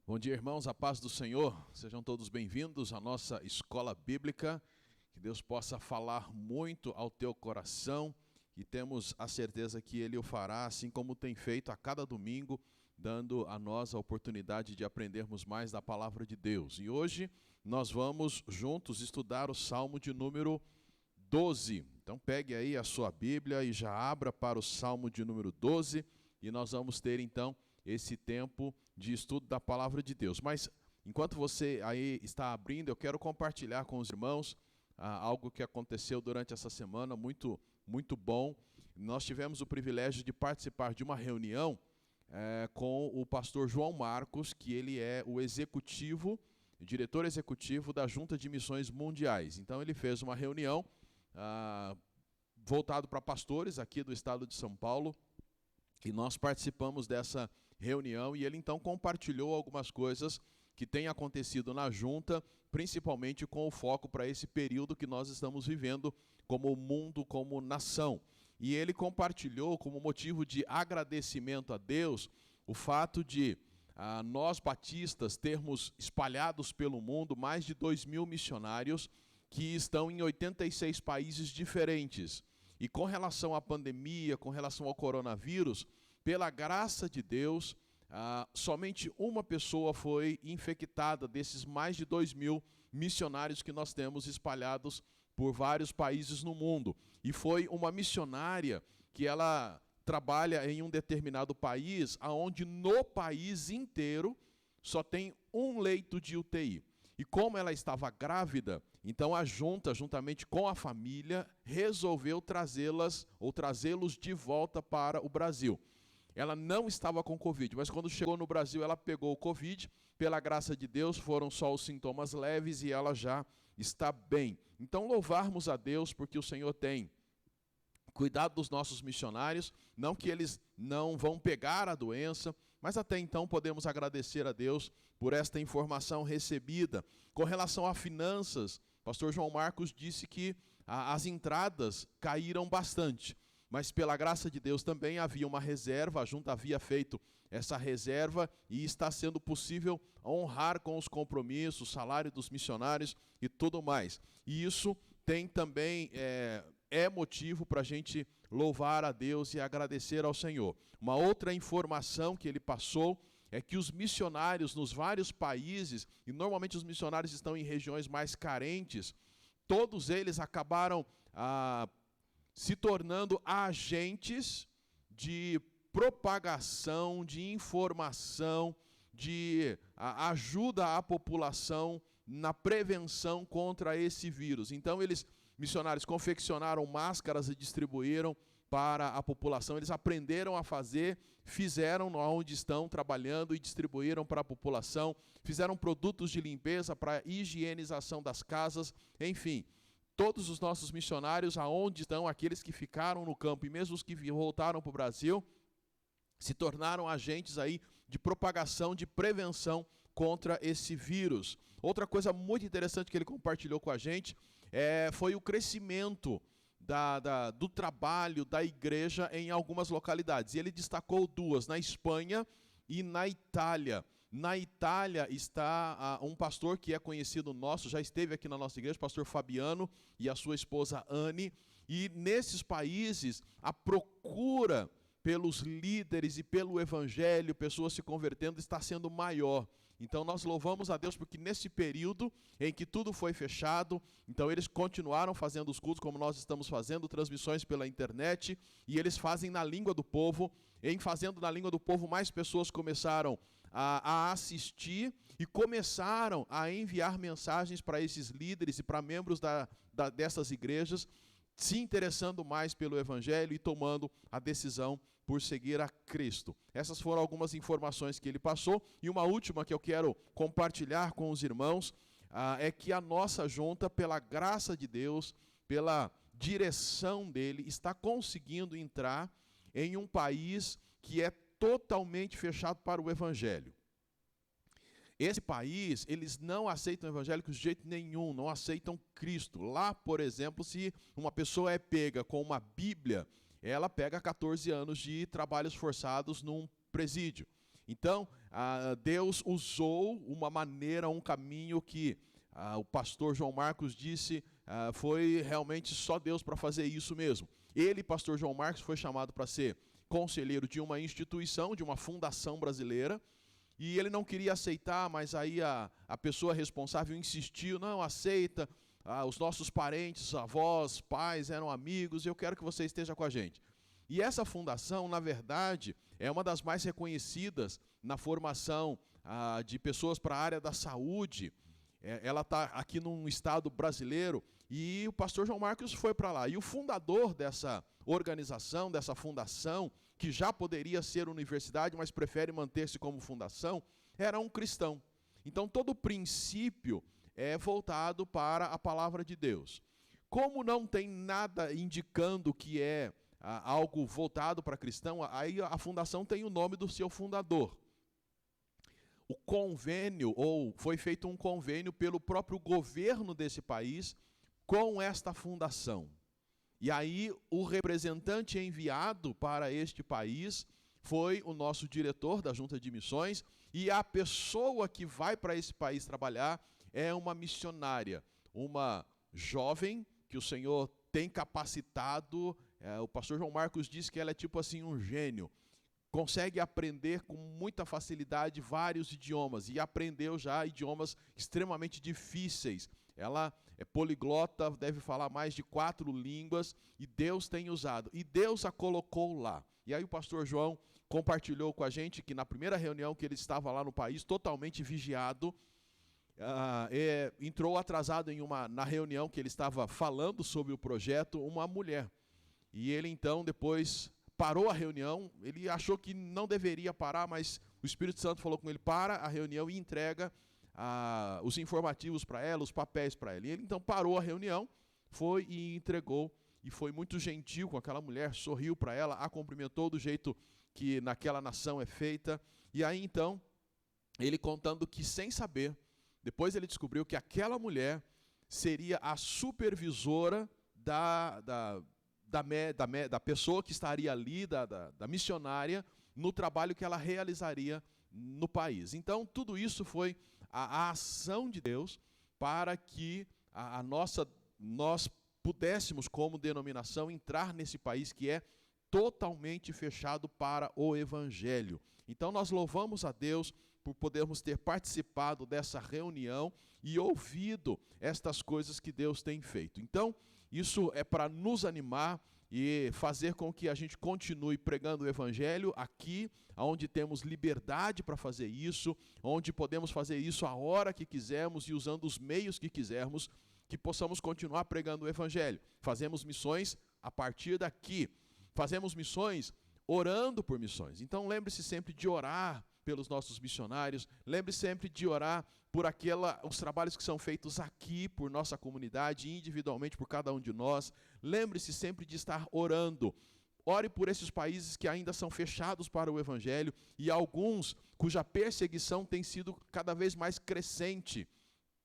Bom dia, irmãos, a paz do Senhor. Sejam todos bem-vindos à nossa escola bíblica. Que Deus possa falar muito ao teu coração e temos a certeza que Ele o fará, assim como tem feito a cada domingo, dando a nós a oportunidade de aprendermos mais da palavra de Deus. E hoje nós vamos juntos estudar o Salmo de número 12. Então pegue aí a sua Bíblia e já abra para o Salmo de número 12 e nós vamos ter então esse tempo de estudo da palavra de Deus. Mas enquanto você aí está abrindo, eu quero compartilhar com os irmãos algo que aconteceu durante essa semana, muito bom. Nós tivemos o privilégio de participar de uma reunião com o pastor João Marcos, que ele é o diretor executivo da Junta de Missões Mundiais. Então ele fez uma reunião voltado para pastores aqui do estado de São Paulo, e nós participamos dessa reunião e ele então compartilhou algumas coisas que têm acontecido na junta, principalmente com o foco para esse período que nós estamos vivendo como mundo, como nação. E ele compartilhou como motivo de agradecimento a Deus o fato de nós batistas termos espalhados pelo mundo mais de 2.000 missionários que estão em 86 países diferentes. E com relação à pandemia, com relação ao coronavírus, pela graça de Deus, somente uma pessoa foi infectada desses mais de 2.000 missionários que nós temos espalhados por vários países no mundo. E foi uma missionária que ela trabalha em um determinado país, onde no país inteiro só tem um leito de UTI. E como ela estava grávida, então a junta, juntamente com a família, resolveu trazê-los de volta para o Brasil. Ela não estava com Covid, mas quando chegou no Brasil, ela pegou o Covid. Pela graça de Deus, foram só os sintomas leves e ela já está bem. Então, louvarmos a Deus porque o Senhor tem cuidado dos nossos missionários, não que eles não vão pegar a doença, mas até então podemos agradecer a Deus por esta informação recebida. Com relação a finanças, pastor João Marcos disse que as entradas caíram bastante, mas pela graça de Deus também havia uma reserva, a junta havia feito essa reserva e está sendo possível honrar com os compromissos, o salário dos missionários e tudo mais. E isso tem também é motivo para a gente louvar a Deus e agradecer ao Senhor. Uma outra informação que ele passou é que os missionários nos vários países, e normalmente os missionários estão em regiões mais carentes, todos eles acabaram se tornando agentes de propagação, de informação, de ajuda à população na prevenção contra esse vírus. Então, missionários confeccionaram máscaras e distribuíram para a população. Eles aprenderam a fazer, fizeram onde estão trabalhando e distribuíram para a população. Fizeram produtos de limpeza para higienização das casas, enfim. Todos os nossos missionários, aonde estão, aqueles que ficaram no campo e mesmo os que voltaram para o Brasil, se tornaram agentes aí de propagação, de prevenção contra esse vírus. Outra coisa muito interessante que ele compartilhou com a gente foi o crescimento do trabalho da igreja em algumas localidades. E ele destacou duas, na Espanha e na Itália. Na Itália está um pastor que é conhecido nosso, já esteve aqui na nossa igreja, o pastor Fabiano e a sua esposa Anne. E nesses países a procura pelos líderes e pelo evangelho, pessoas se convertendo, está sendo maior. Então nós louvamos a Deus porque nesse período em que tudo foi fechado, então eles continuaram fazendo os cultos como nós estamos fazendo, transmissões pela internet, e eles fazem na língua do povo. Em fazendo na língua do povo, mais pessoas começaram a assistir e começaram a enviar mensagens para esses líderes e para membros dessas igrejas, se interessando mais pelo evangelho e tomando a decisão por seguir a Cristo. Essas foram algumas informações que ele passou. E uma última que eu quero compartilhar com os irmãos é que a nossa junta, pela graça de Deus, pela direção dele, está conseguindo entrar em um país que é totalmente fechado para o evangelho. Esse país, eles não aceitam evangélicos de jeito nenhum, não aceitam Cristo. Lá, por exemplo, se uma pessoa é pega com uma Bíblia, ela pega 14 anos de trabalhos forçados num presídio. Então, Deus usou uma maneira, um caminho que o pastor João Marcos disse, foi realmente só Deus para fazer isso mesmo. Ele, pastor João Marcos, foi chamado para ser conselheiro de uma instituição, de uma fundação brasileira, e ele não queria aceitar, mas aí a pessoa responsável insistiu, não, aceita, os nossos parentes, avós, pais eram amigos, eu quero que você esteja com a gente. E essa fundação, na verdade, é uma das mais reconhecidas na formação de pessoas para a área da saúde. Ela está aqui num estado brasileiro e o pastor João Marcos foi para lá. E o fundador dessa organização, dessa fundação, que já poderia ser universidade, mas prefere manter-se como fundação, era um cristão. Então, todo o princípio é voltado para a palavra de Deus. Como não tem nada indicando que é algo voltado para cristão, aí a fundação tem o nome do seu fundador. O convênio, ou foi feito um convênio pelo próprio governo desse país com esta fundação. E aí o representante enviado para este país foi o nosso diretor da Junta de Missões, e a pessoa que vai para esse país trabalhar é uma missionária, uma jovem que o Senhor tem capacitado. O pastor João Marcos diz que ela é tipo assim um gênio. Consegue aprender com muita facilidade vários idiomas, e aprendeu já idiomas extremamente difíceis. Ela é poliglota, deve falar mais de 4 línguas, e Deus tem usado. E Deus a colocou lá. E aí o pastor João compartilhou com a gente que na primeira reunião que ele estava lá no país, totalmente vigiado, entrou atrasado na reunião que ele estava falando sobre o projeto, uma mulher. E ele então depois parou a reunião, ele achou que não deveria parar, mas o Espírito Santo falou com ele, para a reunião e entrega os informativos para ela, os papéis para ela. E ele então parou a reunião, foi e entregou, e foi muito gentil com aquela mulher, sorriu para ela, a cumprimentou do jeito que naquela nação é feita. E aí então, ele contando que sem saber, depois ele descobriu que aquela mulher seria a supervisora da pessoa que estaria ali, da missionária, no trabalho que ela realizaria no país. Então, tudo isso foi a ação de Deus para que nós pudéssemos, como denominação, entrar nesse país que é totalmente fechado para o Evangelho. Então, nós louvamos a Deus por podermos ter participado dessa reunião e ouvido estas coisas que Deus tem feito. Então, isso é para nos animar e fazer com que a gente continue pregando o Evangelho aqui, onde temos liberdade para fazer isso, onde podemos fazer isso a hora que quisermos e usando os meios que quisermos, que possamos continuar pregando o Evangelho. Fazemos missões a partir daqui. Fazemos missões orando por missões. Então lembre-se sempre de orar pelos nossos missionários, lembre-se sempre de orar por os trabalhos que são feitos aqui, por nossa comunidade, individualmente por cada um de nós. Lembre-se sempre de estar orando. Ore por esses países que ainda são fechados para o Evangelho e alguns cuja perseguição tem sido cada vez mais crescente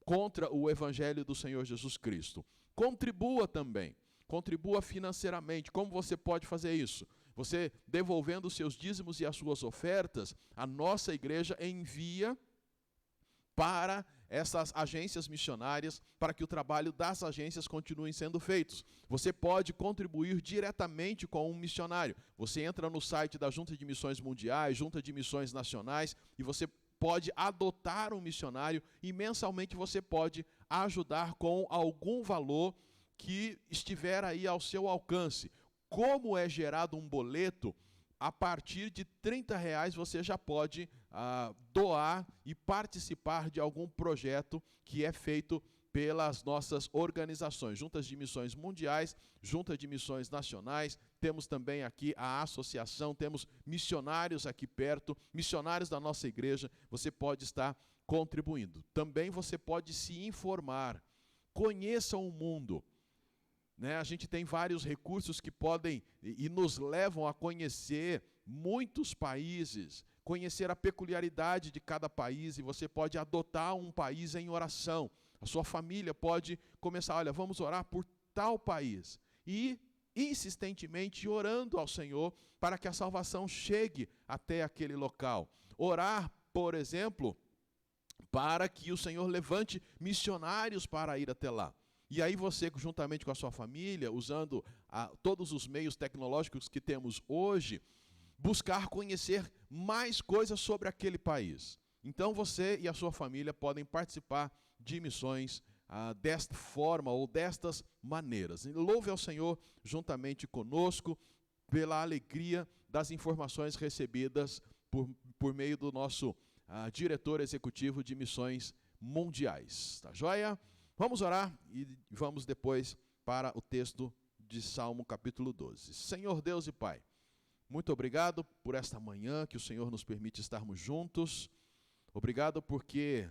contra o Evangelho do Senhor Jesus Cristo. Contribua também, contribua financeiramente. Como você pode fazer isso? Você devolvendo os seus dízimos e as suas ofertas, a nossa igreja envia para essas agências missionárias, para que o trabalho das agências continue sendo feito. Você pode contribuir diretamente com um missionário. Você entra no site da Junta de Missões Mundiais, Junta de Missões Nacionais, e você pode adotar um missionário e mensalmente você pode ajudar com algum valor que estiver aí ao seu alcance. Como é gerado um boleto, a partir de R$30 você já pode doar e participar de algum projeto que é feito pelas nossas organizações, Juntas de Missões Mundiais, Junta de Missões Nacionais, temos também aqui a associação, temos missionários aqui perto, missionários da nossa igreja, você pode estar contribuindo. Também você pode se informar, conheça o mundo. A gente tem vários recursos que podem e nos levam a conhecer muitos países, conhecer a peculiaridade de cada país, e você pode adotar um país em oração. A sua família pode começar, olha, vamos orar por tal país. E insistentemente orando ao Senhor para que a salvação chegue até aquele local. Orar, por exemplo, para que o Senhor levante missionários para ir até lá. E aí você, juntamente com a sua família, usando todos os meios tecnológicos que temos hoje, buscar conhecer mais coisas sobre aquele país. Então você e a sua família podem participar de missões desta forma ou destas maneiras. E louve ao Senhor juntamente conosco pela alegria das informações recebidas por meio do nosso diretor executivo de missões mundiais. Tá joia? Vamos orar e vamos depois para o texto de Salmo capítulo 12. Senhor Deus e Pai, muito obrigado por esta manhã que o Senhor nos permite estarmos juntos. Obrigado porque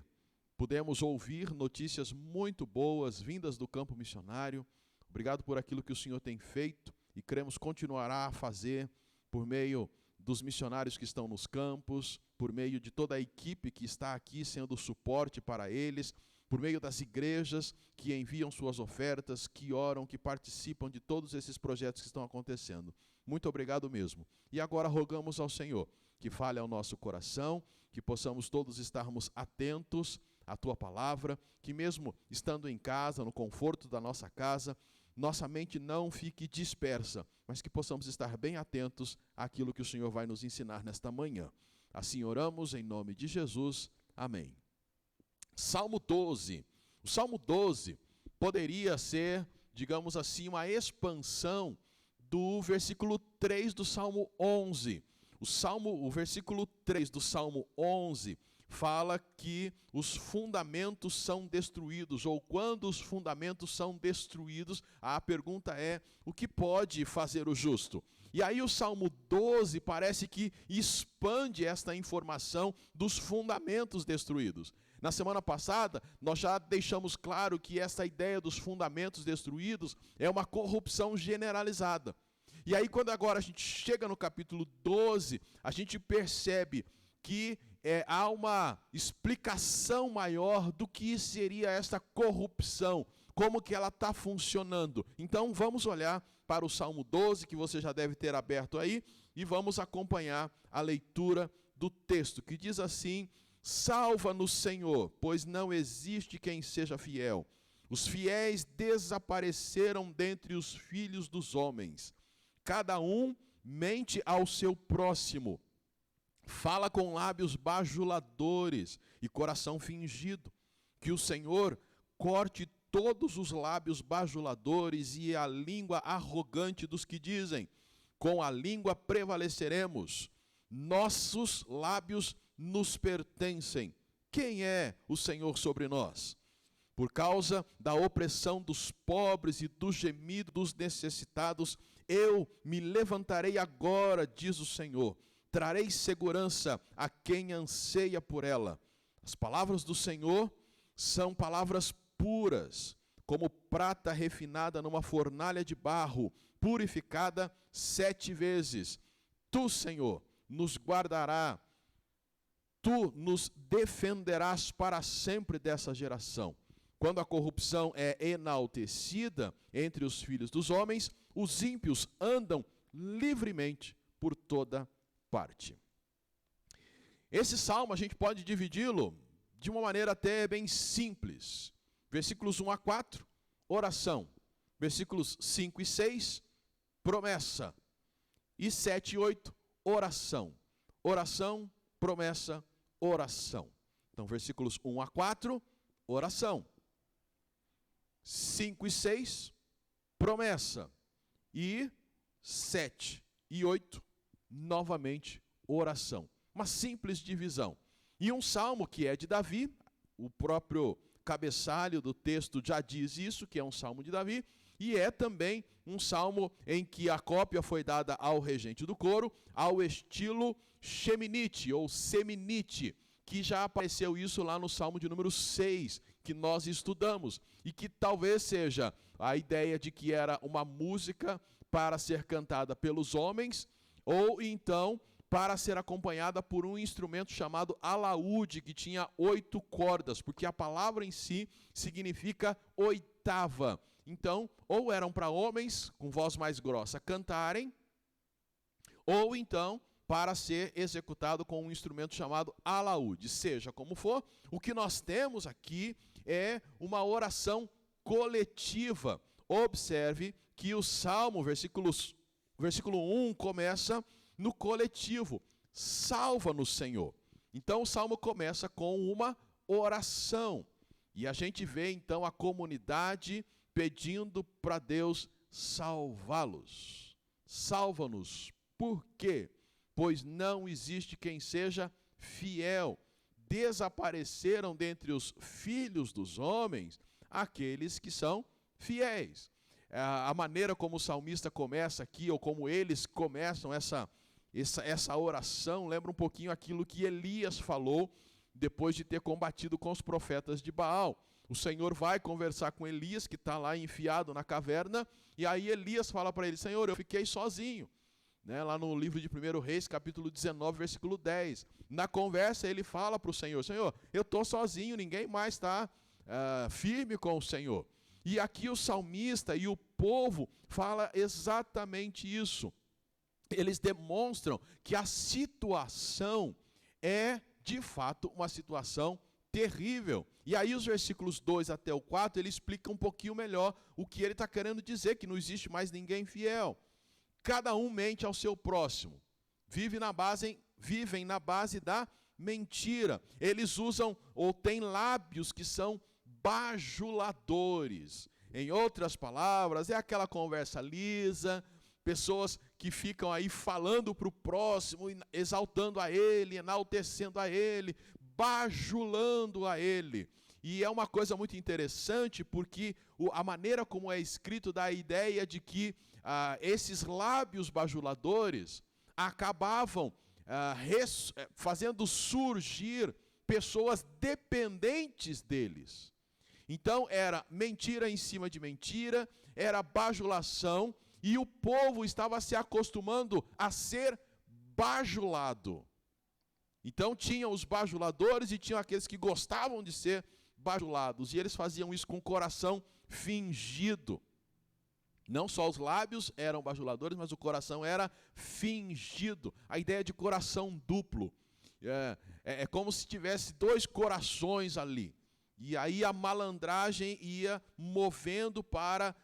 pudemos ouvir notícias muito boas vindas do campo missionário. Obrigado por aquilo que o Senhor tem feito e cremos continuará a fazer por meio dos missionários que estão nos campos, por meio de toda a equipe que está aqui sendo suporte para eles, por meio das igrejas que enviam suas ofertas, que oram, que participam de todos esses projetos que estão acontecendo. Muito obrigado mesmo. E agora rogamos ao Senhor que fale ao nosso coração, que possamos todos estarmos atentos à Tua palavra, que mesmo estando em casa, no conforto da nossa casa, nossa mente não fique dispersa, mas que possamos estar bem atentos àquilo que o Senhor vai nos ensinar nesta manhã. Assim oramos em nome de Jesus. Amém. Salmo 12. O Salmo 12 poderia ser, digamos assim, uma expansão do versículo 3 do Salmo 11. O versículo 3 do Salmo 11 fala que os fundamentos são destruídos, ou quando os fundamentos são destruídos, a pergunta é, o que pode fazer o justo? E aí o Salmo 12 parece que expande esta informação dos fundamentos destruídos. Na semana passada, nós já deixamos claro que essa ideia dos fundamentos destruídos é uma corrupção generalizada. E aí, quando agora a gente chega no capítulo 12, a gente percebe que há uma explicação maior do que seria essa corrupção, como que ela está funcionando. Então, vamos olhar para o Salmo 12, que você já deve ter aberto aí, e vamos acompanhar a leitura do texto, que diz assim: salva-nos, Senhor, pois não existe quem seja fiel. Os fiéis desapareceram dentre os filhos dos homens. Cada um mente ao seu próximo. Fala com lábios bajuladores e coração fingido. Que o Senhor corte todos os lábios bajuladores e a língua arrogante dos que dizem: com a língua prevaleceremos. Nossos lábios nos pertencem. Quem é o Senhor sobre nós? Por causa da opressão dos pobres e do gemido dos necessitados, eu me levantarei agora, diz o Senhor. Trarei segurança a quem anseia por ela. As palavras do Senhor são palavras puras, como prata refinada numa fornalha de barro, purificada 7 vezes. Tu, Senhor, nos guardará. Tu nos defenderás para sempre dessa geração. Quando a corrupção é enaltecida entre os filhos dos homens, os ímpios andam livremente por toda parte. Esse salmo a gente pode dividi-lo de uma maneira até bem simples. Versículos 1 a 4, oração. Versículos 5 e 6, promessa. E 7 e 8, oração. Oração, promessa, oração. Então, versículos 1 a 4, oração. 5 e 6, promessa. E 7 e 8, novamente, oração. Uma simples divisão. E um salmo que é de Davi, o próprio cabeçalho do texto já diz isso, que é um salmo de Davi, e é também um salmo em que a cópia foi dada ao regente do coro, ao estilo Sheminite ou Seminite, que já apareceu isso lá no salmo de número 6, que nós estudamos, e que talvez seja a ideia de que era uma música para ser cantada pelos homens, ou então para ser acompanhada por um instrumento chamado alaúde, que tinha 8 cordas, porque a palavra em si significa oitava. então, ou eram para homens com voz mais grossa cantarem, ou então para ser executado com um instrumento chamado alaúde. Seja como for, o que nós temos aqui é uma oração coletiva. Observe que o Salmo, versículo 1, começa no coletivo. Salva-nos, Senhor. Então o Salmo começa com uma oração. E a gente vê então a comunidade pedindo para Deus salvá-los. Salva-nos. Por quê? Pois não existe quem seja fiel. Desapareceram dentre os filhos dos homens aqueles que são fiéis. A maneira como o salmista começa aqui, ou como eles começam essa oração, lembra um pouquinho aquilo que Elias falou depois de ter combatido com os profetas de Baal. O Senhor vai conversar com Elias, que está lá enfiado na caverna, e aí Elias fala para ele: Senhor, eu fiquei sozinho. Lá no livro de 1 Reis, capítulo 19, versículo 10. Na conversa ele fala para o Senhor: Senhor, eu estou sozinho, ninguém mais está firme com o Senhor. E aqui o salmista e o povo fala exatamente isso. Eles demonstram que a situação é, de fato, uma situação terrível. E aí os versículos 2 até o 4, ele explica um pouquinho melhor o que ele está querendo dizer, que não existe mais ninguém fiel. Cada um mente ao seu próximo. Vivem na base da mentira. Eles usam ou têm lábios que são bajuladores. Em outras palavras, é aquela conversa lisa, pessoas que ficam aí falando para o próximo, exaltando a ele, enaltecendo a ele, bajulando a ele. E é uma coisa muito interessante, porque a maneira como é escrito dá a ideia de que esses lábios bajuladores acabavam fazendo surgir pessoas dependentes deles. Então era mentira em cima de mentira, era bajulação, e o povo estava se acostumando a ser bajulado. Então tinham os bajuladores e tinham aqueles que gostavam de ser bajulados, e eles faziam isso com o coração fingido. Não só os lábios eram bajuladores, mas o coração era fingido. A ideia de coração duplo. É como se tivesse dois corações ali. E aí a malandragem ia movendo para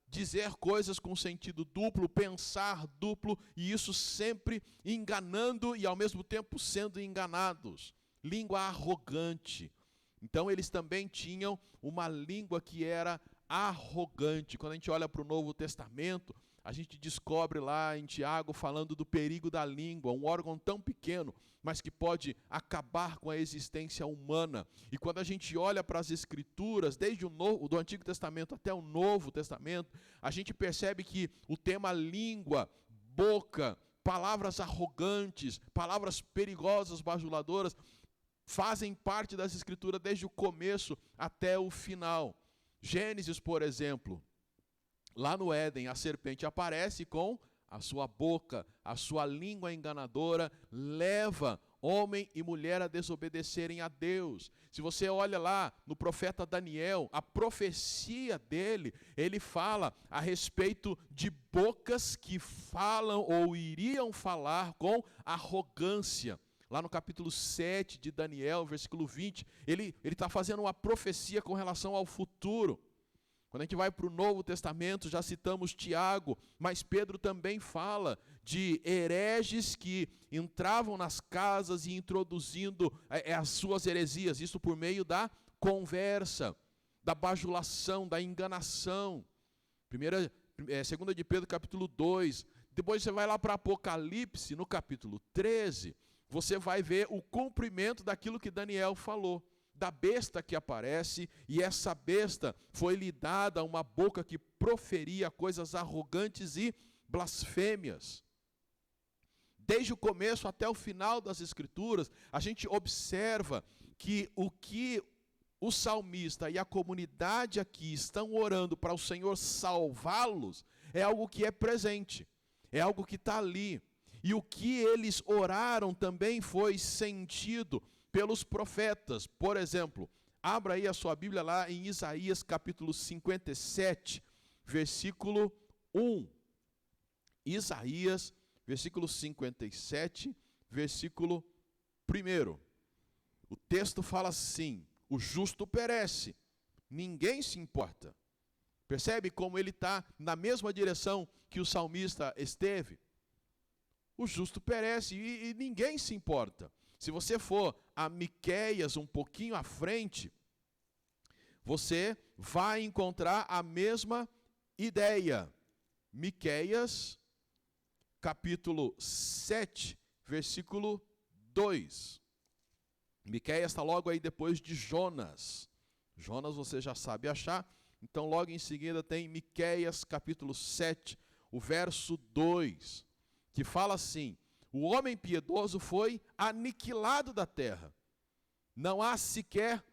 dizer coisas com sentido duplo, pensar duplo, e isso sempre enganando e ao mesmo tempo sendo enganados. Língua arrogante. Então eles também tinham uma língua que era arrogante. Quando a gente olha para o Novo Testamento, a gente descobre lá em Tiago falando do perigo da língua, um órgão tão pequeno, mas que pode acabar com a existência humana. E quando a gente olha para as Escrituras, desde do Antigo Testamento até o Novo Testamento, a gente percebe que o tema língua, boca, palavras arrogantes, palavras perigosas, bajuladoras, fazem parte das Escrituras desde o começo até o final. Gênesis, por exemplo, lá no Éden, a serpente aparece com a sua boca, a sua língua enganadora, leva homem e mulher a desobedecerem a Deus. Se você olha lá no profeta Daniel, a profecia dele, ele fala a respeito de bocas que falam ou iriam falar com arrogância. Lá no capítulo 7 de Daniel, versículo 20, ele está fazendo uma profecia com relação ao futuro. Quando a gente vai para o Novo Testamento, já citamos Tiago, mas Pedro também fala de hereges que entravam nas casas e introduzindo as suas heresias, isso por meio da conversa, da bajulação, da enganação. 2 de Pedro, capítulo 2. Depois você vai lá para Apocalipse, no capítulo 13, você vai ver o cumprimento daquilo que Daniel falou, da besta que aparece, e essa besta foi-lhe dada uma boca que proferia coisas arrogantes e blasfêmias. Desde o começo até o final das Escrituras, a gente observa que o salmista e a comunidade aqui estão orando para o Senhor salvá-los, é algo que é presente, é algo que está ali. E o que eles oraram também foi sentido pelos profetas. Por exemplo, Abra aí a sua Bíblia lá em Isaías capítulo 57, versículo 1. Isaías, versículo 57, versículo 1. O texto fala assim: o justo perece, ninguém se importa. Percebe como ele está na mesma direção que o salmista esteve? O justo perece e ninguém se importa. Se você for a Miqueias um pouquinho à frente, você vai encontrar a mesma ideia. Miqueias, capítulo 7, versículo 2. Miqueias está logo aí depois de Jonas. Jonas você já sabe achar. Então logo em seguida tem Miqueias, capítulo 7, o verso 2, que fala assim: o homem piedoso foi aniquilado da terra. Não há sequer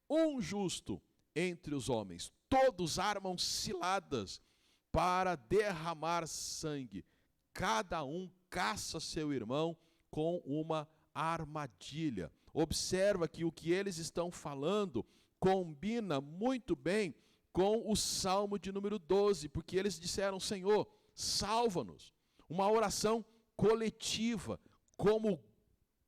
um justo entre os homens. Todos armam ciladas para derramar sangue. Cada um caça seu irmão com uma armadilha. Observa que o que eles estão falando combina muito bem com o Salmo de número 12, porque eles disseram: Senhor, salva-nos. Uma oração coletiva, como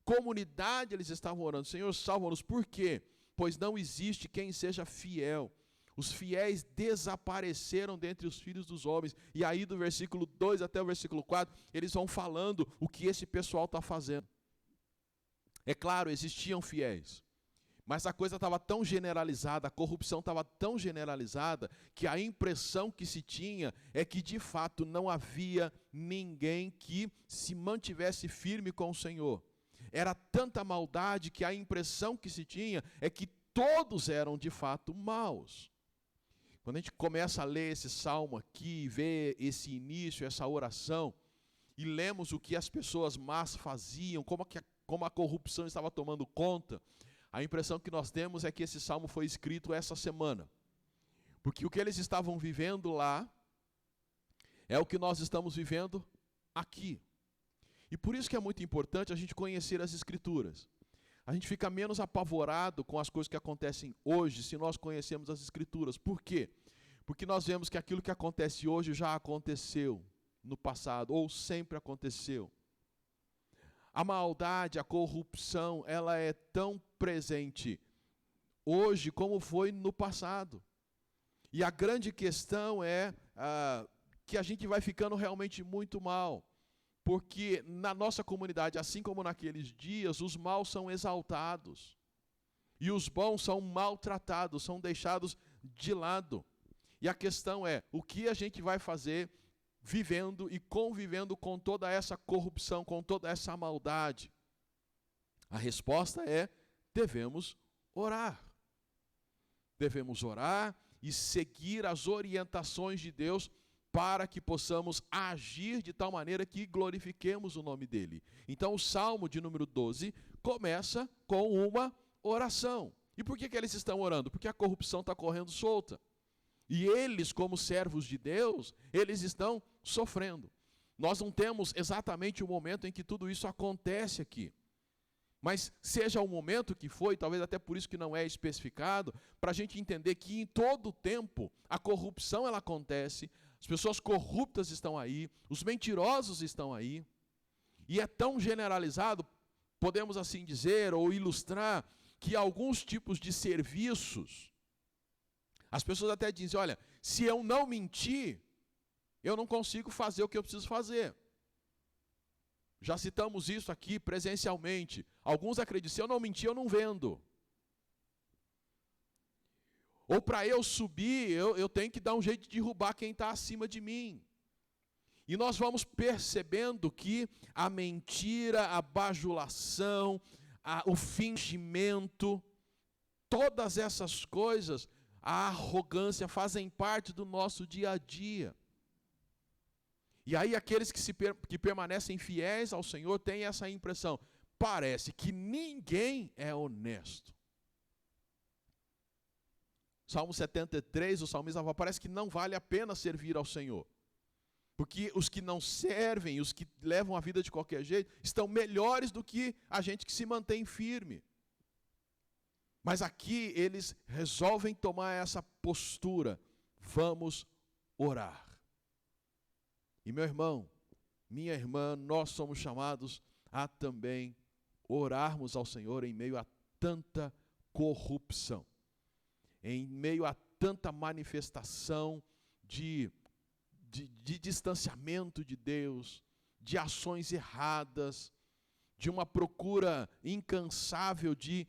comunidade eles estavam orando: Senhor, salva-nos. Por quê? Pois não existe quem seja fiel. Os fiéis desapareceram dentre os filhos dos homens. E aí do versículo 2 até o versículo 4, eles vão falando o que esse pessoal está fazendo. É claro, existiam fiéis, mas a coisa estava tão generalizada, a corrupção estava tão generalizada, que a impressão que se tinha é que de fato não havia ninguém que se mantivesse firme com o Senhor. Era tanta maldade que a impressão que se tinha é que todos eram de fato maus. Quando a gente começa a ler esse salmo aqui, ver esse início, essa oração, e lemos o que as pessoas más faziam, como a corrupção estava tomando conta, a impressão que nós temos é que esse salmo foi escrito essa semana. Porque o que eles estavam vivendo lá é o que nós estamos vivendo aqui. E por isso que é muito importante a gente conhecer as Escrituras. A gente fica menos apavorado com as coisas que acontecem hoje se nós conhecemos as Escrituras. Por quê? Porque nós vemos que aquilo que acontece hoje já aconteceu no passado, ou sempre aconteceu. A maldade, a corrupção, ela é tão presente hoje como foi no passado. E a grande questão é que a gente vai ficando realmente muito mal. Porque na nossa comunidade, assim como naqueles dias, os maus são exaltados. E os bons são maltratados, são deixados de lado. E a questão é, o que a gente vai fazer vivendo e convivendo com toda essa corrupção, com toda essa maldade? A resposta é: devemos orar. Devemos orar e seguir as orientações de Deus para que possamos agir de tal maneira que glorifiquemos o nome dele. Então o Salmo de número 12 começa com uma oração. E por que eles estão orando? Porque a corrupção está correndo solta. E eles, como servos de Deus, eles estão sofrendo. Nós não temos exatamente o momento em que tudo isso acontece aqui. Mas seja o momento que foi, talvez até por isso que não é especificado, para a gente entender que em todo o tempo a corrupção ela acontece, as pessoas corruptas estão aí, os mentirosos estão aí, e é tão generalizado, podemos assim dizer, ou ilustrar, que alguns tipos de serviços, as pessoas até dizem: olha, se eu não mentir, eu não consigo fazer o que eu preciso fazer. Já citamos isso aqui presencialmente. Alguns acreditam: se eu não mentir, eu não vendo. Ou para eu subir, eu tenho que dar um jeito de derrubar quem está acima de mim. E nós vamos percebendo que a mentira, a bajulação, o fingimento, todas essas coisas, a arrogância fazem parte do nosso dia a dia. E aí aqueles que permanecem fiéis ao Senhor têm essa impressão: parece que ninguém é honesto. Salmo 73, o salmista fala: parece que não vale a pena servir ao Senhor. Porque os que não servem, os que levam a vida de qualquer jeito, estão melhores do que a gente que se mantém firme. Mas aqui eles resolvem tomar essa postura. Vamos orar. E meu irmão, minha irmã, nós somos chamados a também orarmos ao Senhor em meio a tanta corrupção, em meio a tanta manifestação de distanciamento de Deus, de ações erradas, de uma procura incansável de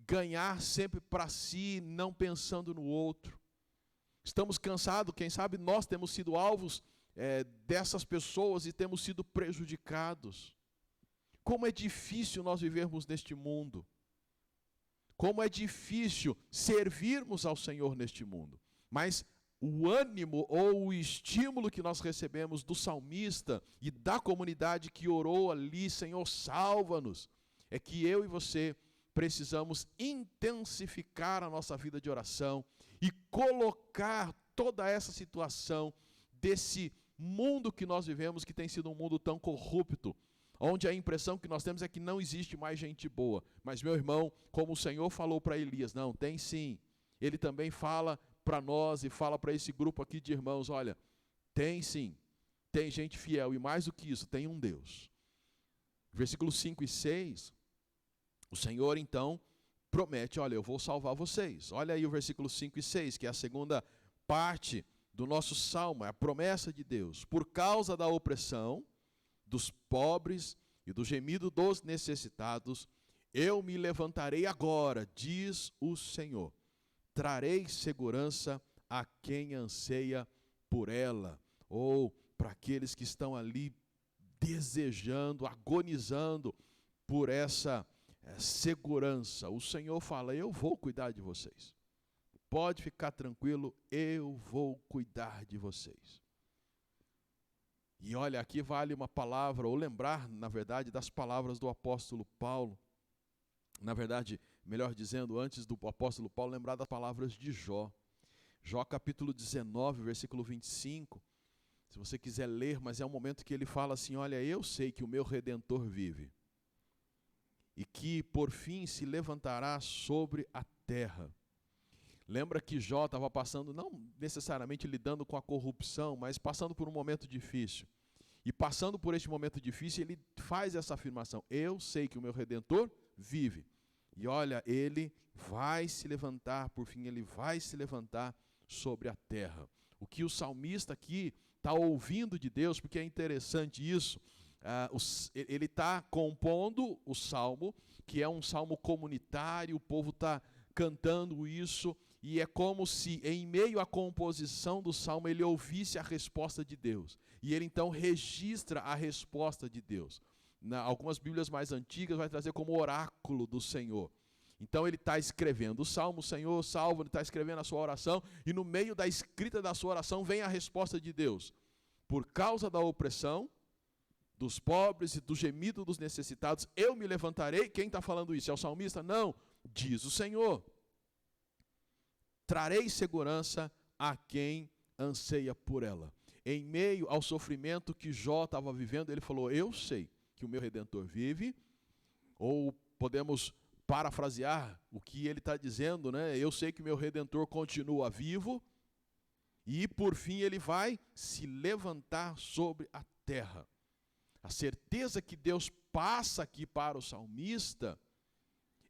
ganhar sempre para si, não pensando no outro. Estamos cansados, quem sabe nós temos sido alvos dessas pessoas e temos sido prejudicados. Como é difícil nós vivermos neste mundo. Como é difícil servirmos ao Senhor neste mundo. Mas o ânimo ou o estímulo que nós recebemos do salmista e da comunidade que orou ali, Senhor, salva-nos, é que eu e você precisamos intensificar a nossa vida de oração e colocar toda essa situação desse mundo que nós vivemos, que tem sido um mundo tão corrupto, onde a impressão que nós temos é que não existe mais gente boa. Mas, meu irmão, como o Senhor falou para Elias, não, tem sim. Ele também fala para nós e fala para esse grupo aqui de irmãos, olha, tem sim, tem gente fiel, e mais do que isso, tem um Deus. Versículos 5 e 6, o Senhor então promete, olha, eu vou salvar vocês. Olha aí o versículo 5 e 6, que é a segunda parte do nosso salmo, é a promessa de Deus. Por causa da opressão dos pobres e do gemido dos necessitados, eu me levantarei agora, diz o Senhor. Trarei segurança a quem anseia por ela, ou para aqueles que estão ali desejando, agonizando por essa segurança. O Senhor fala, eu vou cuidar de vocês. Pode ficar tranquilo, eu vou cuidar de vocês. E olha, aqui vale uma palavra, ou lembrar, na verdade, das palavras do apóstolo Paulo. Na verdade, melhor dizendo, antes do apóstolo Paulo, lembrar das palavras de Jó. Jó capítulo 19, versículo 25. Se você quiser ler, mas é um momento que ele fala assim, olha, eu sei que o meu Redentor vive, e que por fim se levantará sobre a terra. Lembra que Jó estava passando, não necessariamente lidando com a corrupção, mas passando por um momento difícil. E passando por este momento difícil, ele faz essa afirmação, eu sei que o meu Redentor vive. E olha, ele vai se levantar, por fim, ele vai se levantar sobre a terra. O que o salmista aqui está ouvindo de Deus, porque é interessante isso, ele está compondo o salmo, que é um salmo comunitário, o povo está cantando isso, e é como se em meio à composição do salmo ele ouvisse a resposta de Deus. E ele então registra a resposta de Deus. Algumas Bíblias mais antigas vai trazer como oráculo do Senhor. Então ele está escrevendo o salmo, Senhor, salva, ele está escrevendo a sua oração, e no meio da escrita da sua oração vem a resposta de Deus. Por causa da opressão dos pobres e do gemido dos necessitados, eu me levantarei. Quem está falando isso? É o salmista? Não, diz o Senhor. Trarei segurança a quem anseia por ela. Em meio ao sofrimento que Jó estava vivendo, ele falou, eu sei que o meu Redentor vive, ou podemos parafrasear o que ele está dizendo, né? Eu sei que o meu Redentor continua vivo, e por fim ele vai se levantar sobre a terra. A certeza que Deus passa aqui para o salmista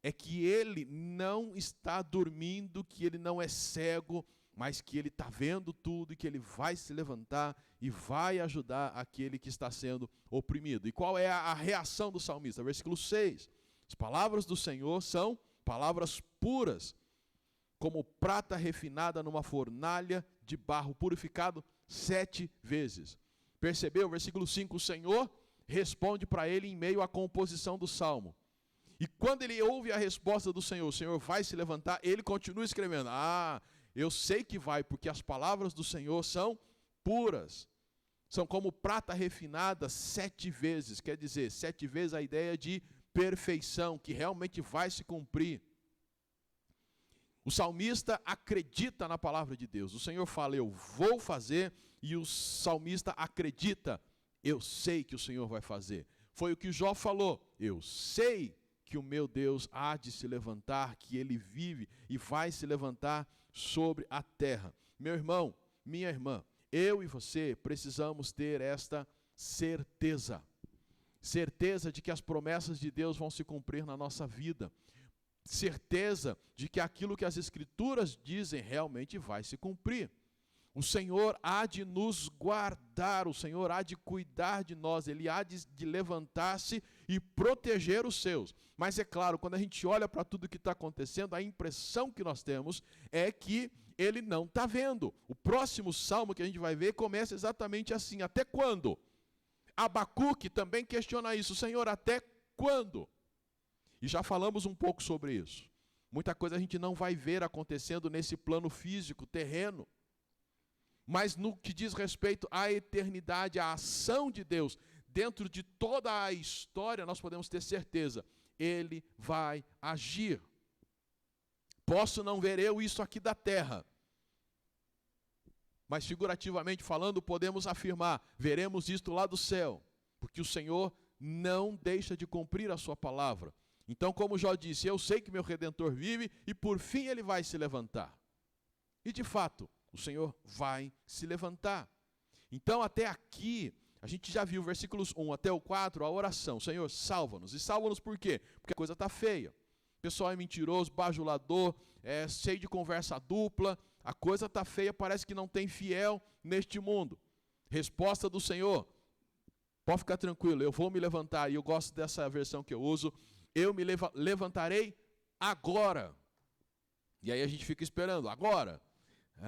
é que ele não está dormindo, que ele não é cego, mas que ele está vendo tudo e que ele vai se levantar e vai ajudar aquele que está sendo oprimido. E qual é a reação do salmista? Versículo 6. As palavras do Senhor são palavras puras, como prata refinada numa fornalha de barro purificado 7 vezes. Percebeu? Versículo 5, o Senhor responde para ele em meio à composição do salmo. E quando ele ouve a resposta do Senhor, o Senhor vai se levantar, ele continua escrevendo. Eu sei que vai, porque as palavras do Senhor são puras. São como prata refinada 7 vezes. Quer dizer, 7 vezes a ideia de perfeição, que realmente vai se cumprir. O salmista acredita na palavra de Deus. O Senhor fala, eu vou fazer, e o salmista acredita, eu sei que o Senhor vai fazer. Foi o que Jó falou, eu sei que que o meu Deus há de se levantar, que ele vive e vai se levantar sobre a terra. Meu irmão, minha irmã, eu e você precisamos ter esta certeza. Certeza de que as promessas de Deus vão se cumprir na nossa vida. Certeza de que aquilo que as Escrituras dizem realmente vai se cumprir. O Senhor há de nos guardar, o Senhor há de cuidar de nós, Ele há de levantar-se e proteger os seus. Mas é claro, quando a gente olha para tudo que está acontecendo, a impressão que nós temos é que Ele não está vendo. O próximo salmo que a gente vai ver começa exatamente assim: até quando? Abacuque também questiona isso: Senhor, até quando? E já falamos um pouco sobre isso. Muita coisa a gente não vai ver acontecendo nesse plano físico, terreno. Mas no que diz respeito à eternidade, à ação de Deus, dentro de toda a história, nós podemos ter certeza, Ele vai agir. Posso não ver eu isso aqui da terra, mas figurativamente falando, podemos afirmar, veremos isto lá do céu, porque o Senhor não deixa de cumprir a sua palavra. Então, como Jó disse, eu sei que meu Redentor vive e por fim Ele vai se levantar. E de fato, o Senhor vai se levantar. Então, até aqui, a gente já viu versículos 1 até o 4, a oração: Senhor, salva-nos. E salva-nos por quê? Porque a coisa está feia. O pessoal é mentiroso, bajulador, é cheio de conversa dupla. A coisa está feia, parece que não tem fiel neste mundo. Resposta do Senhor: pode ficar tranquilo, eu vou me levantar. E eu gosto dessa versão que eu uso: eu me levantarei agora. E aí a gente fica esperando, agora.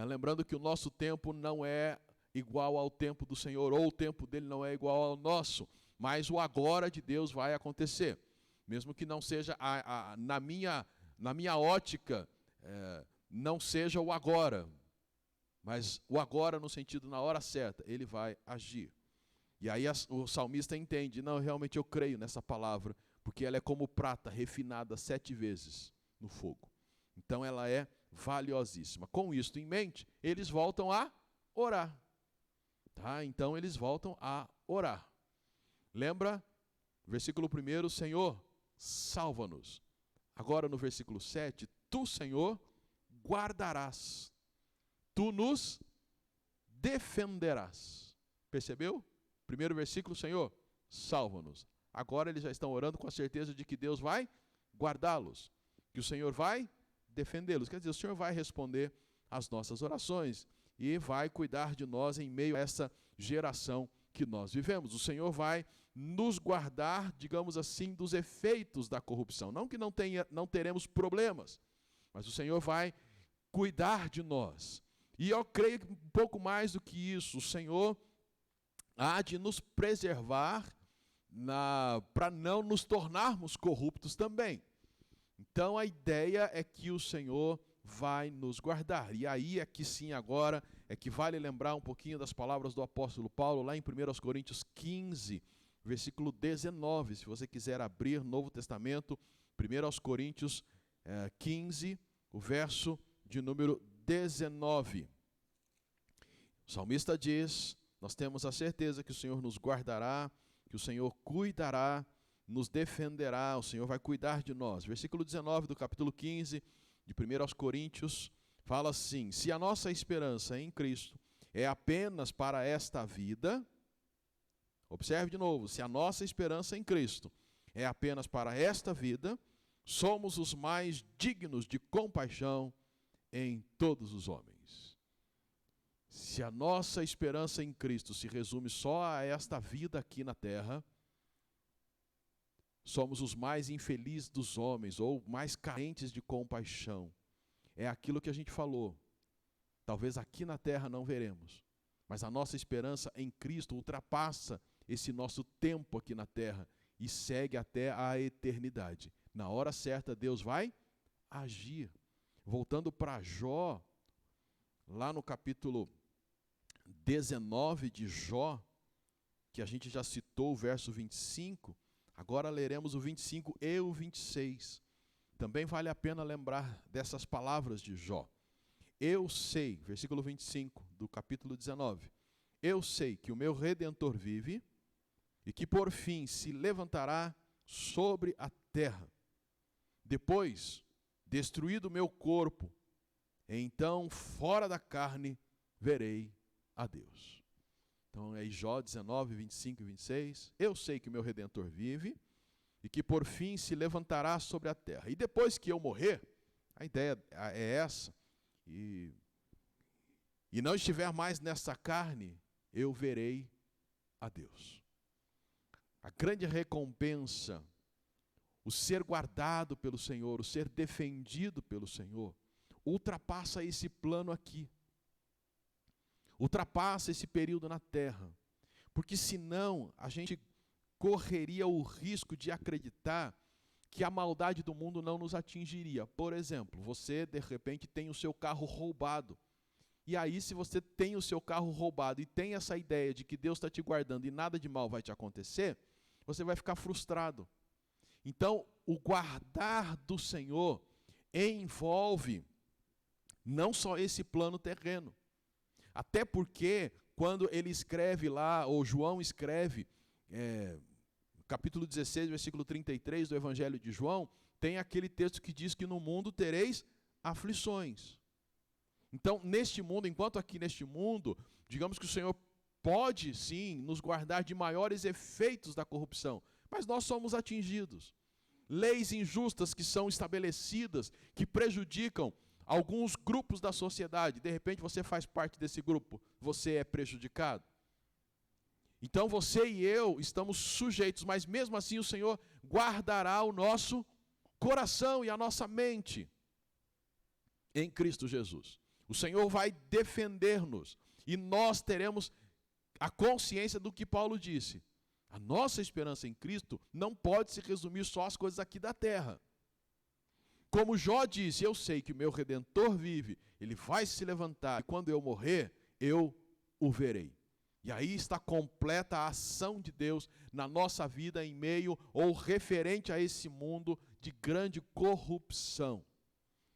Lembrando que o nosso tempo não é igual ao tempo do Senhor, ou o tempo dele não é igual ao nosso, mas o agora de Deus vai acontecer. Mesmo que não seja, na minha ótica, não seja o agora, mas o agora no sentido, na hora certa, ele vai agir. E aí o salmista entende: não, realmente eu creio nessa palavra, porque ela é como prata refinada 7 vezes no fogo. Então ela é valiosíssima. Com isto em mente, eles voltam a orar. Tá? Então eles voltam a orar. Lembra? Versículo 1, Senhor, salva-nos. Agora no versículo 7, tu, Senhor, guardarás. Tu nos defenderás. Percebeu? Primeiro versículo, Senhor, salva-nos. Agora eles já estão orando com a certeza de que Deus vai guardá-los, que o Senhor vai defendê-los. Quer dizer, o Senhor vai responder às nossas orações e vai cuidar de nós em meio a essa geração que nós vivemos. O Senhor vai nos guardar, digamos assim, dos efeitos da corrupção. Não que não teremos problemas, mas o Senhor vai cuidar de nós. E eu creio que um pouco mais do que isso, o Senhor há de nos preservar para não nos tornarmos corruptos também. Então a ideia é que o Senhor vai nos guardar. E aí é que sim, agora é que vale lembrar um pouquinho das palavras do apóstolo Paulo, lá em 1 Coríntios 15, versículo 19. Se você quiser abrir Novo Testamento, 1 Coríntios 15, o verso de número 19. O salmista diz: nós temos a certeza que o Senhor nos guardará, que o Senhor cuidará, nos defenderá, o Senhor vai cuidar de nós. Versículo 19 do capítulo 15 de 1 Coríntios fala assim: se a nossa esperança em Cristo é apenas para esta vida, observe de novo, se a nossa esperança em Cristo é apenas para esta vida, somos os mais dignos de compaixão em todos os homens. Se a nossa esperança em Cristo se resume só a esta vida aqui na terra, somos os mais infelizes dos homens, ou mais carentes de compaixão. É aquilo que a gente falou. Talvez aqui na terra não veremos, mas a nossa esperança em Cristo ultrapassa esse nosso tempo aqui na terra e segue até a eternidade. Na hora certa, Deus vai agir. Voltando para Jó, lá no capítulo 19 de Jó, que a gente já citou o verso 25, agora leremos o 25 e o 26. Também vale a pena lembrar dessas palavras de Jó. Eu sei, versículo 25 do capítulo 19, eu sei que o meu Redentor vive e que por fim se levantará sobre a terra. depois, destruído o meu corpo, então fora da carne verei a Deus. Então é Jó 19, 25 e 26. Eu sei que o meu Redentor vive e que por fim se levantará sobre a terra. E depois que eu morrer, a ideia é essa, e não estiver mais nessa carne, eu verei a Deus. A grande recompensa, o ser guardado pelo Senhor, o ser defendido pelo Senhor, ultrapassa esse plano aqui. Ultrapassa esse período na terra. Porque senão a gente correria o risco de acreditar que a maldade do mundo não nos atingiria. Por exemplo, você de repente tem o seu carro roubado. E aí, se você tem o seu carro roubado e tem essa ideia de que Deus está te guardando e nada de mal vai te acontecer, você vai ficar frustrado. Então, o guardar do Senhor envolve não só esse plano terreno. Até porque, quando ele escreve lá, ou João escreve, capítulo 16, versículo 33 do Evangelho de João, tem aquele texto que diz que no mundo tereis aflições. Então, neste mundo, enquanto aqui neste mundo, digamos que o Senhor pode sim nos guardar de maiores efeitos da corrupção, mas nós somos atingidos. Leis injustas que são estabelecidas, que prejudicam alguns grupos da sociedade, de repente você faz parte desse grupo, você é prejudicado. Então você e eu estamos sujeitos, mas mesmo assim o Senhor guardará o nosso coração e a nossa mente em Cristo Jesus. O Senhor vai defender-nos e nós teremos a consciência do que Paulo disse. A nossa esperança em Cristo não pode se resumir só às coisas aqui da terra. Como Jó disse, eu sei que o meu Redentor vive, ele vai se levantar, e quando eu morrer, eu o verei. E aí está completa a ação de Deus na nossa vida em meio ou referente a esse mundo de grande corrupção.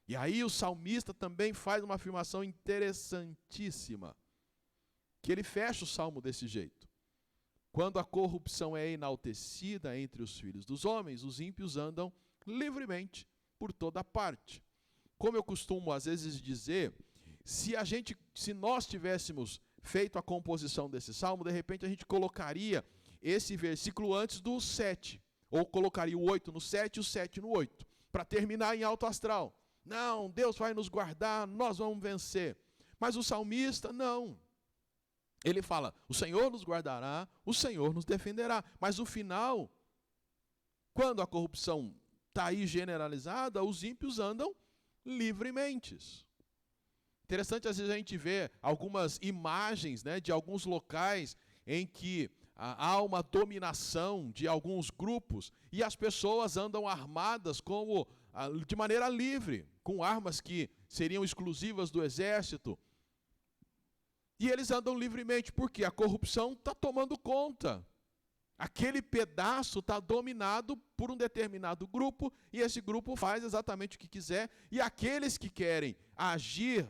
E aí o salmista também faz uma afirmação interessantíssima, que ele fecha o salmo desse jeito. Quando a corrupção é enaltecida entre os filhos dos homens, os ímpios andam livremente por toda parte. Como eu costumo às vezes dizer, se nós tivéssemos feito a composição desse salmo, de repente a gente colocaria esse versículo antes do 7, ou colocaria o 8 no 7 e o 7 no 8, para terminar em alto astral. Não, Deus vai nos guardar, nós vamos vencer. Mas o salmista, não. Ele fala, o Senhor nos guardará, o Senhor nos defenderá. Mas o final, quando a corrupção está aí generalizada, os ímpios andam livremente. Interessante, às vezes a gente vê algumas imagens, né, de alguns locais em que há uma dominação de alguns grupos e as pessoas andam armadas de maneira livre, com armas que seriam exclusivas do exército. E eles andam livremente, porque a corrupção está tomando conta. Aquele pedaço está dominado por um determinado grupo, e esse grupo faz exatamente o que quiser, e aqueles que querem agir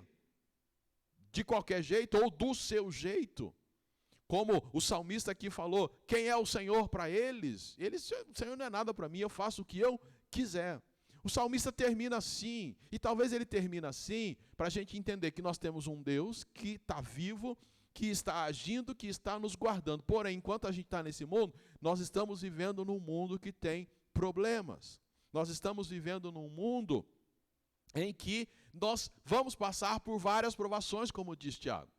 de qualquer jeito, ou do seu jeito, como o salmista aqui falou, quem é o Senhor para eles? O Senhor não é nada para mim, eu faço o que eu quiser. O salmista termina assim, e talvez ele termine assim, para a gente entender que nós temos um Deus que está vivo, que está agindo, que está nos guardando. Porém, enquanto a gente está nesse mundo, nós estamos vivendo num mundo que tem problemas. Nós estamos vivendo num mundo em que nós vamos passar por várias provações, como diz Tiago.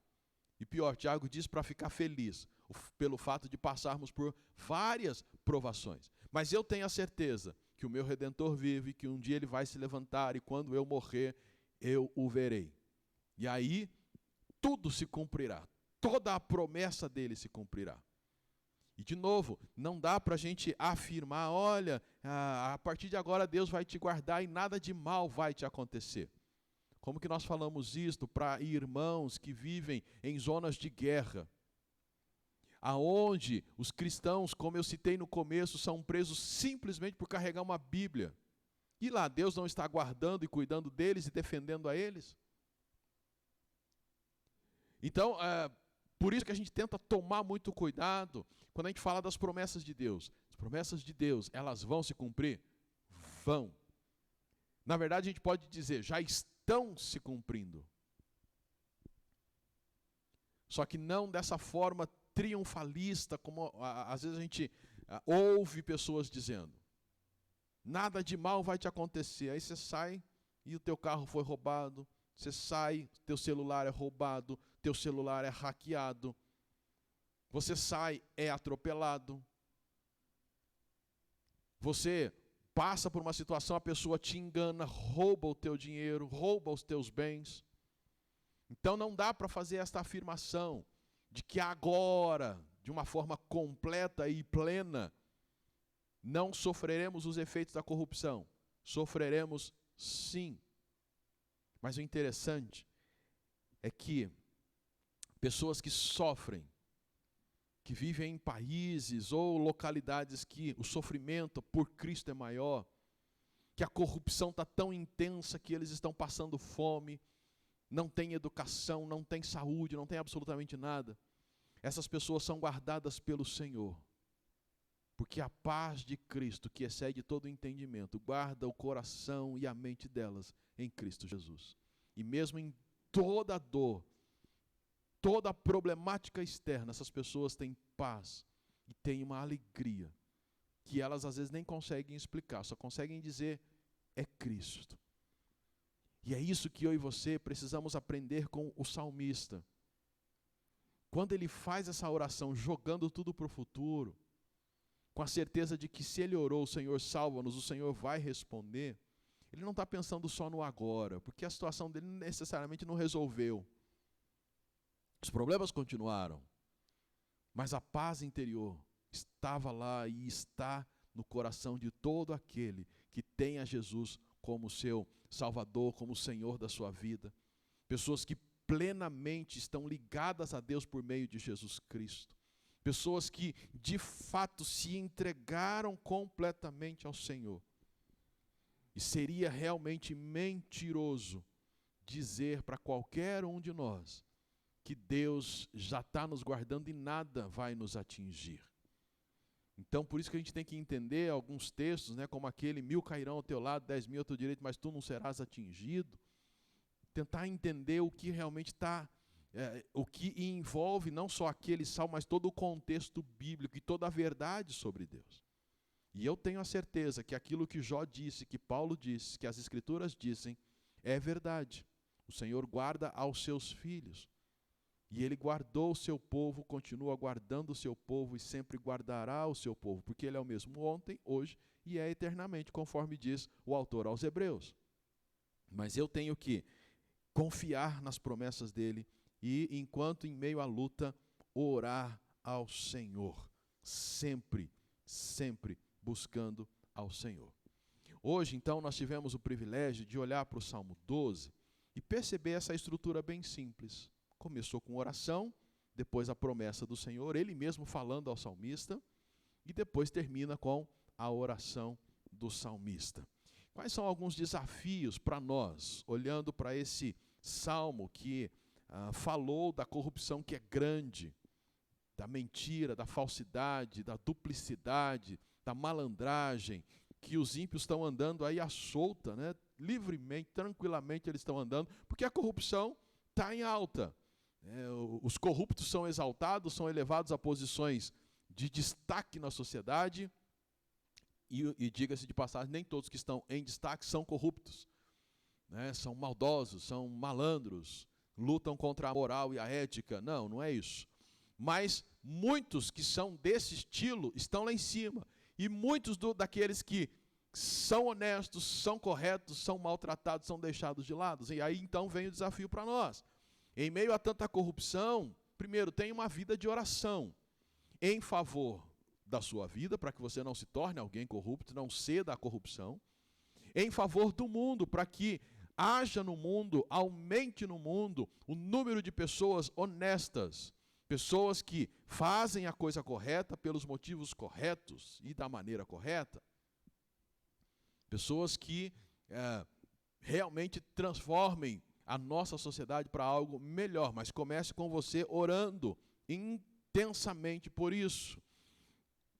E pior, Tiago diz para ficar feliz, pelo fato de passarmos por várias provações. Mas eu tenho a certeza que o meu Redentor vive, que um dia ele vai se levantar e quando eu morrer, eu o verei. E aí, tudo se cumprirá. Toda a promessa dele se cumprirá. E de novo, não dá para a gente afirmar, olha, a partir de agora Deus vai te guardar e nada de mal vai te acontecer. Como que nós falamos isto para irmãos que vivem em zonas de guerra? Aonde os cristãos, como eu citei no começo, são presos simplesmente por carregar uma Bíblia. E lá Deus não está guardando e cuidando deles e defendendo a eles? Então, por isso que a gente tenta tomar muito cuidado quando a gente fala das promessas de Deus. As promessas de Deus, elas vão se cumprir? Vão. Na verdade, a gente pode dizer, já estão se cumprindo. Só que não dessa forma triunfalista, como às vezes a gente ouve pessoas dizendo. Nada de mal vai te acontecer. Aí você sai e o teu carro foi roubado. Você sai, teu celular é roubado, teu celular é hackeado. Você sai, é atropelado. Você passa por uma situação, a pessoa te engana, rouba o teu dinheiro, rouba os teus bens. Então não dá para fazer esta afirmação de que agora, de uma forma completa e plena, não sofreremos os efeitos da corrupção. Sofreremos sim. Mas o interessante é que pessoas que sofrem, que vivem em países ou localidades que o sofrimento por Cristo é maior, que a corrupção está tão intensa que eles estão passando fome, não tem educação, não tem saúde, não tem absolutamente nada. Essas pessoas são guardadas pelo Senhor. Porque a paz de Cristo, que excede todo o entendimento, guarda o coração e a mente delas em Cristo Jesus. E mesmo em toda dor, toda problemática externa, essas pessoas têm paz e têm uma alegria que elas às vezes nem conseguem explicar, só conseguem dizer, é Cristo. E é isso que eu e você precisamos aprender com o salmista. Quando ele faz essa oração jogando tudo para o futuro, com a certeza de que se ele orou, o Senhor salva-nos, o Senhor vai responder, ele não está pensando só no agora, porque a situação dele necessariamente não resolveu. Os problemas continuaram, mas a paz interior estava lá e está no coração de todo aquele que tem a Jesus como seu Salvador, como Senhor da sua vida. Pessoas que plenamente estão ligadas a Deus por meio de Jesus Cristo. Pessoas que, de fato, se entregaram completamente ao Senhor. E seria realmente mentiroso dizer para qualquer um de nós que Deus já está nos guardando e nada vai nos atingir. Então, por isso que a gente tem que entender alguns textos, né, como aquele, 1000 cairão ao teu lado, 10.000 ao teu direito, mas tu não serás atingido. Tentar entender o que realmente está... o que envolve não só aquele salmo, mas todo o contexto bíblico e toda a verdade sobre Deus. E eu tenho a certeza que aquilo que Jó disse, que Paulo disse, que as Escrituras dizem, é verdade. O Senhor guarda aos seus filhos. E Ele guardou o seu povo, continua guardando o seu povo e sempre guardará o seu povo, porque Ele é o mesmo ontem, hoje e é eternamente, conforme diz o autor aos Hebreus. Mas eu tenho que confiar nas promessas dEle, e, enquanto em meio à luta, orar ao Senhor. Sempre, sempre buscando ao Senhor. Hoje, então, nós tivemos o privilégio de olhar para o Salmo 12 e perceber essa estrutura bem simples. Começou com oração, depois a promessa do Senhor, ele mesmo falando ao salmista, e depois termina com a oração do salmista. Quais são alguns desafios para nós, olhando para esse salmo que falou da corrupção que é grande, da mentira, da falsidade, da duplicidade, da malandragem, que os ímpios estão andando aí à solta, né? Livremente, tranquilamente eles estão andando, porque a corrupção está em alta. Os corruptos são exaltados, são elevados a posições de destaque na sociedade, e diga-se de passagem, nem todos que estão em destaque são corruptos, né? São maldosos, são malandros, lutam contra a moral e a ética. Não, não é isso. Mas muitos que são desse estilo estão lá em cima. E muitos daqueles que são honestos, são corretos, são maltratados, são deixados de lado. E aí então vem o desafio para nós. Em meio a tanta corrupção, primeiro, tenha uma vida de oração em favor da sua vida, para que você não se torne alguém corrupto, não ceda à corrupção. Em favor do mundo, para que haja no mundo, aumente no mundo o número de pessoas honestas, pessoas que fazem a coisa correta pelos motivos corretos e da maneira correta. Pessoas que realmente transformem a nossa sociedade para algo melhor, mas comece com você orando intensamente por isso.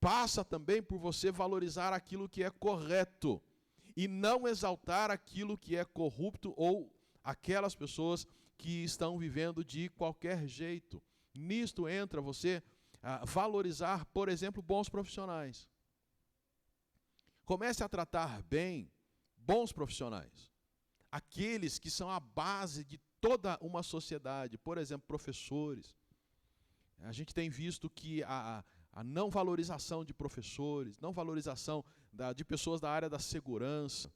Passa também por você valorizar aquilo que é correto. e não exaltar aquilo que é corrupto ou aquelas pessoas que estão vivendo de qualquer jeito. Nisto entra você valorizar, por exemplo, bons profissionais. Comece a tratar bem bons profissionais, aqueles que são a base de toda uma sociedade, por exemplo, professores. A gente tem visto que a não valorização de professores, não valorização de pessoas da área da segurança.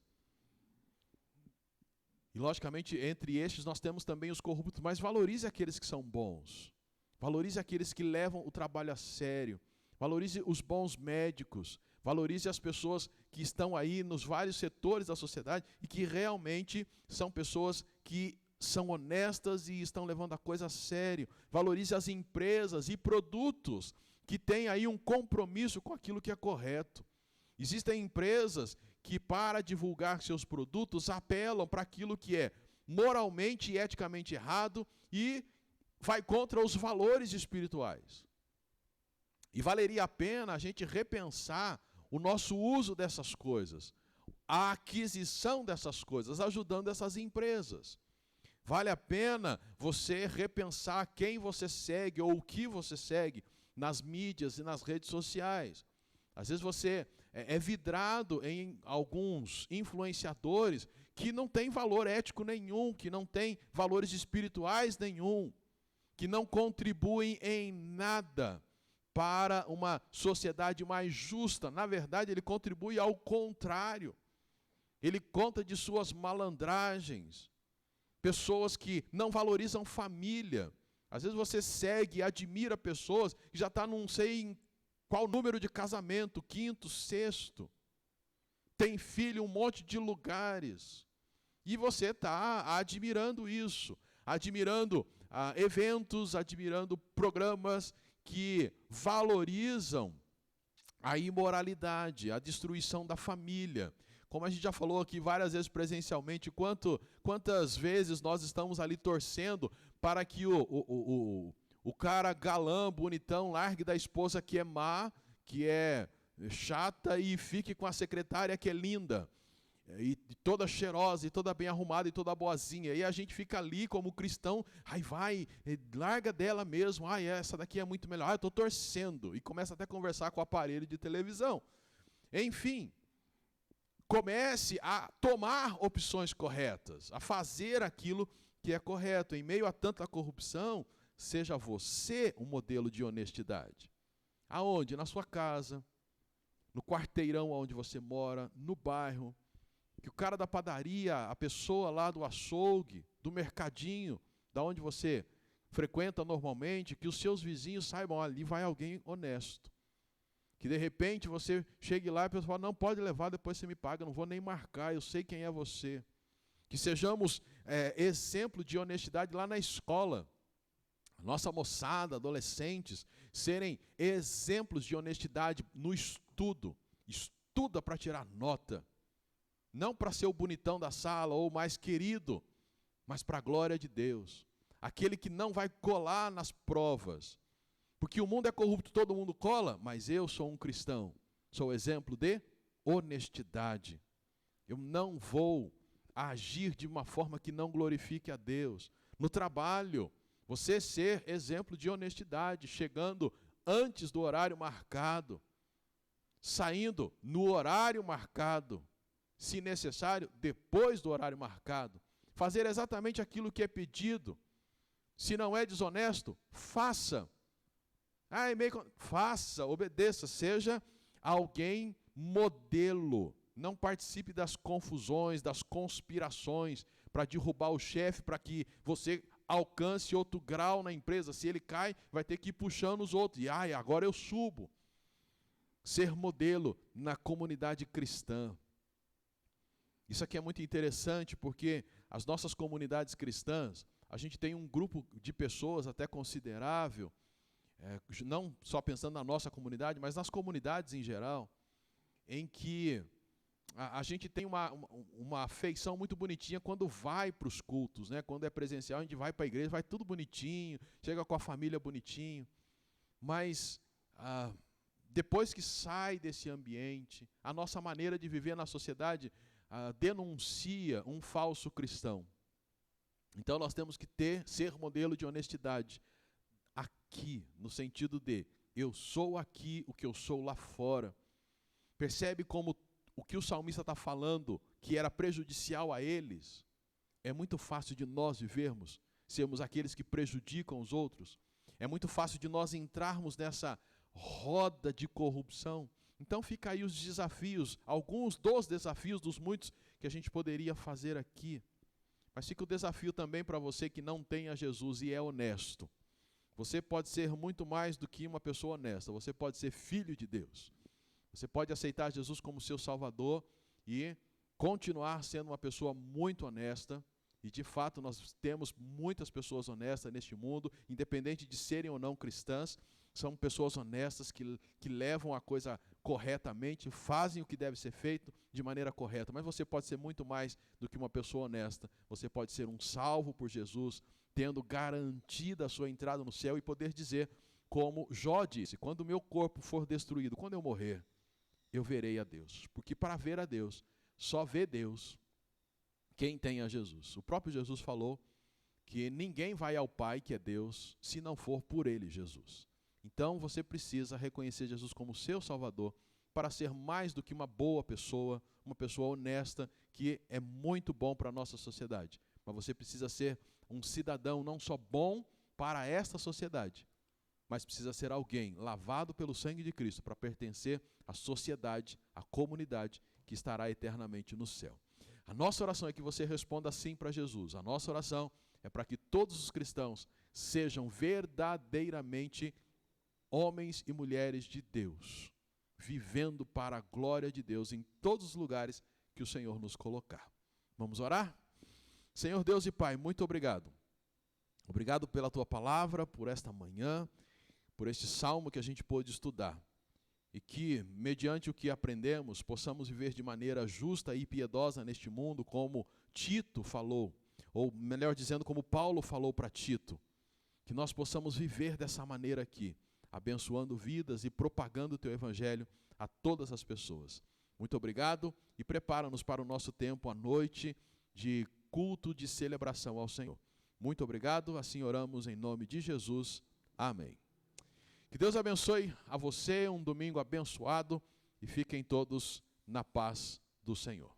E, logicamente, entre estes nós temos também os corruptos, mas valorize aqueles que são bons. Valorize aqueles que levam o trabalho a sério. Valorize os bons médicos. Valorize as pessoas que estão aí nos vários setores da sociedade e que realmente são pessoas que são honestas e estão levando a coisa a sério. Valorize as empresas e produtos que têm aí um compromisso com aquilo que é correto. Existem empresas que, para divulgar seus produtos, apelam para aquilo que é moralmente e eticamente errado e vai contra os valores espirituais. E valeria a pena a gente repensar o nosso uso dessas coisas, a aquisição dessas coisas, ajudando essas empresas. Vale a pena você repensar quem você segue ou o que você segue nas mídias e nas redes sociais. Às vezes você é vidrado em alguns influenciadores que não têm valor ético nenhum, que não têm valores espirituais nenhum, que não contribuem em nada para uma sociedade mais justa. Na verdade, ele contribui ao contrário. Ele conta de suas malandragens. Pessoas que não valorizam família. Às vezes você segue e admira pessoas que já estão não sei em qual número de casamento, 5º, 6º. Tem filho em um monte de lugares. E você está admirando isso. Admirando eventos, admirando programas que valorizam a imoralidade, a destruição da família. Como a gente já falou aqui várias vezes presencialmente, quantas vezes nós estamos ali torcendo para que o cara galã, bonitão, largue da esposa que é má, que é chata e fique com a secretária que é linda, e toda cheirosa, e toda bem arrumada, e toda boazinha. E a gente fica ali como cristão, larga dela mesmo, essa daqui é muito melhor, eu estou torcendo. E começa até a conversar com o aparelho de televisão. Enfim, comece a tomar opções corretas, a fazer aquilo que é correto. Em meio a tanta corrupção, seja você um modelo de honestidade. Aonde? Na sua casa, no quarteirão onde você mora, no bairro. Que o cara da padaria, a pessoa lá do açougue, do mercadinho, da onde você frequenta normalmente, que os seus vizinhos saibam, ali vai alguém honesto. Que de repente você chegue lá e a pessoa fala, não, pode levar, depois você me paga, não vou nem marcar, eu sei quem é você. Que sejamos exemplo de honestidade lá na escola. Nossa moçada, adolescentes, serem exemplos de honestidade no estudo. Estuda para tirar nota. Não para ser o bonitão da sala ou o mais querido, mas para a glória de Deus. Aquele que não vai colar nas provas. Porque o mundo é corrupto, todo mundo cola, mas eu sou um cristão. Sou exemplo de honestidade. Eu não vou agir de uma forma que não glorifique a Deus. No trabalho, você ser exemplo de honestidade, chegando antes do horário marcado, saindo no horário marcado, se necessário, depois do horário marcado. Fazer exatamente aquilo que é pedido. Se não é desonesto, faça. Faça, obedeça, seja alguém modelo. Não participe das confusões, das conspirações para derrubar o chefe, para que você alcance outro grau na empresa. Se ele cai, vai ter que ir puxando os outros. E agora eu subo. Ser modelo na comunidade cristã. Isso aqui é muito interessante porque as nossas comunidades cristãs, a gente tem um grupo de pessoas até considerável, não só pensando na nossa comunidade, mas nas comunidades em geral, em que a gente tem uma afeição muito bonitinha quando vai para os cultos, né? Quando é presencial, a gente vai para a igreja, vai tudo bonitinho, chega com a família bonitinho, mas depois que sai desse ambiente, a nossa maneira de viver na sociedade denuncia um falso cristão. Então nós temos que ser modelo de honestidade aqui, no sentido de eu sou aqui o que eu sou lá fora. Percebe como o que o salmista está falando, que era prejudicial a eles, é muito fácil de nós vivermos, sermos aqueles que prejudicam os outros. É muito fácil de nós entrarmos nessa roda de corrupção. Então fica aí os desafios, alguns dos desafios dos muitos que a gente poderia fazer aqui. Mas fica o desafio também para você que não tem a Jesus e é honesto. Você pode ser muito mais do que uma pessoa honesta, você pode ser filho de Deus. Você pode aceitar Jesus como seu Salvador e continuar sendo uma pessoa muito honesta. E de fato nós temos muitas pessoas honestas neste mundo, independente de serem ou não cristãs. São pessoas honestas que levam a coisa corretamente, fazem o que deve ser feito de maneira correta. Mas você pode ser muito mais do que uma pessoa honesta. Você pode ser um salvo por Jesus, tendo garantida a sua entrada no céu e poder dizer, como Jó disse, quando o meu corpo for destruído, quando eu morrer, eu verei a Deus. Porque para ver a Deus, só vê Deus quem tem a Jesus. O próprio Jesus falou que ninguém vai ao Pai, que é Deus, se não for por Ele, Jesus. Então você precisa reconhecer Jesus como seu Salvador para ser mais do que uma boa pessoa, uma pessoa honesta, que é muito bom para a nossa sociedade. Mas você precisa ser um cidadão não só bom para esta sociedade, mas precisa ser alguém lavado pelo sangue de Cristo para pertencer à sociedade, à comunidade que estará eternamente no céu. A nossa oração é que você responda sim para Jesus. A nossa oração é para que todos os cristãos sejam verdadeiramente homens e mulheres de Deus, vivendo para a glória de Deus em todos os lugares que o Senhor nos colocar. Vamos orar? Senhor Deus e Pai, muito obrigado. Obrigado pela Tua palavra, por esta manhã, por este salmo que a gente pôde estudar. E que, mediante o que aprendemos, possamos viver de maneira justa e piedosa neste mundo, como Tito falou, ou melhor dizendo, como Paulo falou para Tito. Que nós possamos viver dessa maneira aqui, abençoando vidas e propagando o Teu Evangelho a todas as pessoas. Muito obrigado e prepara-nos para o nosso tempo à noite de culto de celebração ao Senhor. Muito obrigado, assim oramos em nome de Jesus. Amém. Que Deus abençoe a você, um domingo abençoado, e fiquem todos na paz do Senhor.